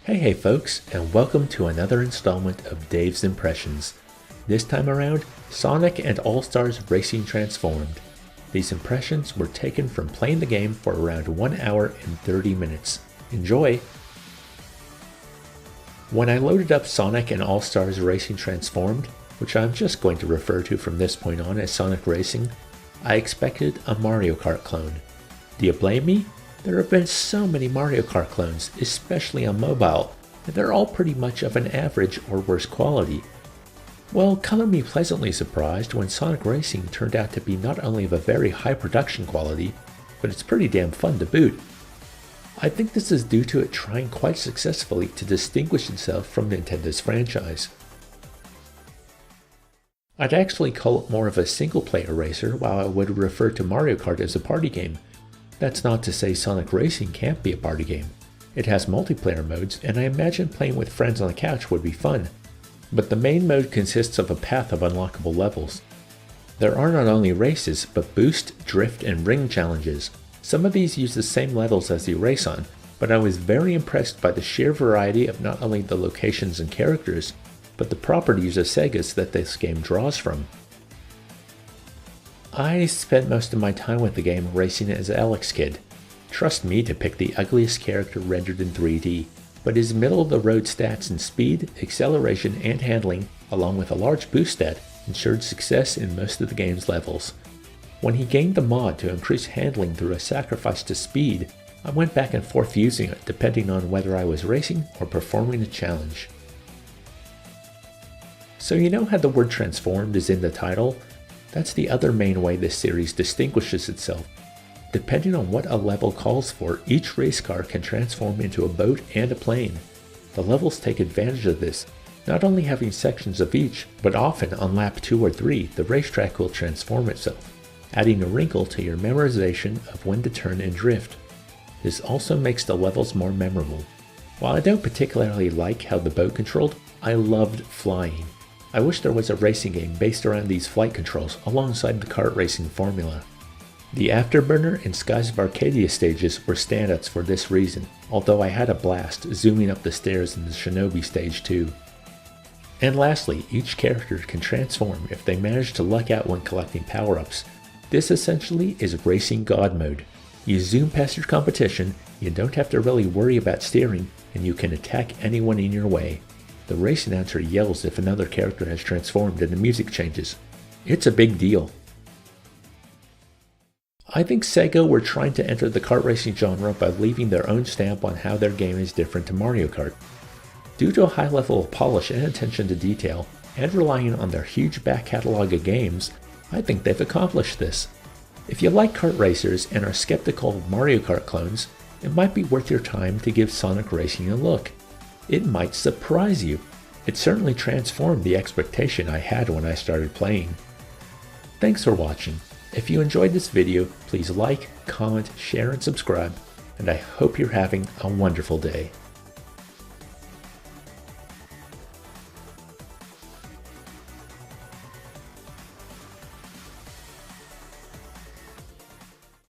Hey folks, and welcome to another installment of Dave's Impressions. This time around, Sonic and All-Stars Racing Transformed. These impressions were taken from playing the game for around 1 hour and 30 minutes. Enjoy! When I loaded up Sonic and All-Stars Racing Transformed, which I'm just going to refer to from this point on as Sonic Racing, I expected a Mario Kart clone. Do you blame me? There have been so many Mario Kart clones, especially on mobile, and they're all pretty much of an average or worse quality. Well, color me pleasantly surprised when Sonic Racing turned out to be not only of a very high production quality, but it's pretty damn fun to boot. I think this is due to it trying quite successfully to distinguish itself from Nintendo's franchise. I'd actually call it more of a single-player racer, while I would refer to Mario Kart as a party game. That's not to say Sonic Racing can't be a party game. It has multiplayer modes, and I imagine playing with friends on the couch would be fun. But the main mode consists of a path of unlockable levels. There are not only races, but boost, drift, and ring challenges. Some of these use the same levels as you race on, but I was very impressed by the sheer variety of not only the locations and characters, but the properties of Segas that this game draws from. I spent most of my time with the game racing as Alex Kidd. Trust me to pick the ugliest character rendered in 3D, but his middle-of-the-road stats in speed, acceleration, and handling, along with a large boost stat, ensured success in most of the game's levels. When he gained the mod to increase handling through a sacrifice to speed, I went back and forth using it depending on whether I was racing or performing a challenge. So you know how the word transformed is in the title? That's the other main way this series distinguishes itself. Depending on what a level calls for, each race car can transform into a boat and a plane. The levels take advantage of this, not only having sections of each, but often on lap 2 or 3 the racetrack will transform itself, adding a wrinkle to your memorization of when to turn and drift. This also makes the levels more memorable. While I don't particularly like how the boat controlled, I loved flying. I wish there was a racing game based around these flight controls alongside the kart racing formula. The Afterburner and Skies of Arcadia stages were standouts for this reason, although I had a blast zooming up the stairs in the Shinobi stage too. And lastly, each character can transform if they manage to luck out when collecting power-ups. This essentially is Racing God mode. You zoom past your competition, you don't have to really worry about steering, and you can attack anyone in your way. The race announcer yells if another character has transformed and the music changes. It's a big deal. I think Sega were trying to enter the kart racing genre by leaving their own stamp on how their game is different to Mario Kart. Due to a high level of polish and attention to detail, and relying on their huge back catalog of games, I think they've accomplished this. If you like kart racers and are skeptical of Mario Kart clones, it might be worth your time to give Sonic Racing a look. It might surprise you. It certainly transformed the expectation I had when I started playing. Thanks for watching. If you enjoyed this video, please like, comment, share, and subscribe, and I hope you're having a wonderful day.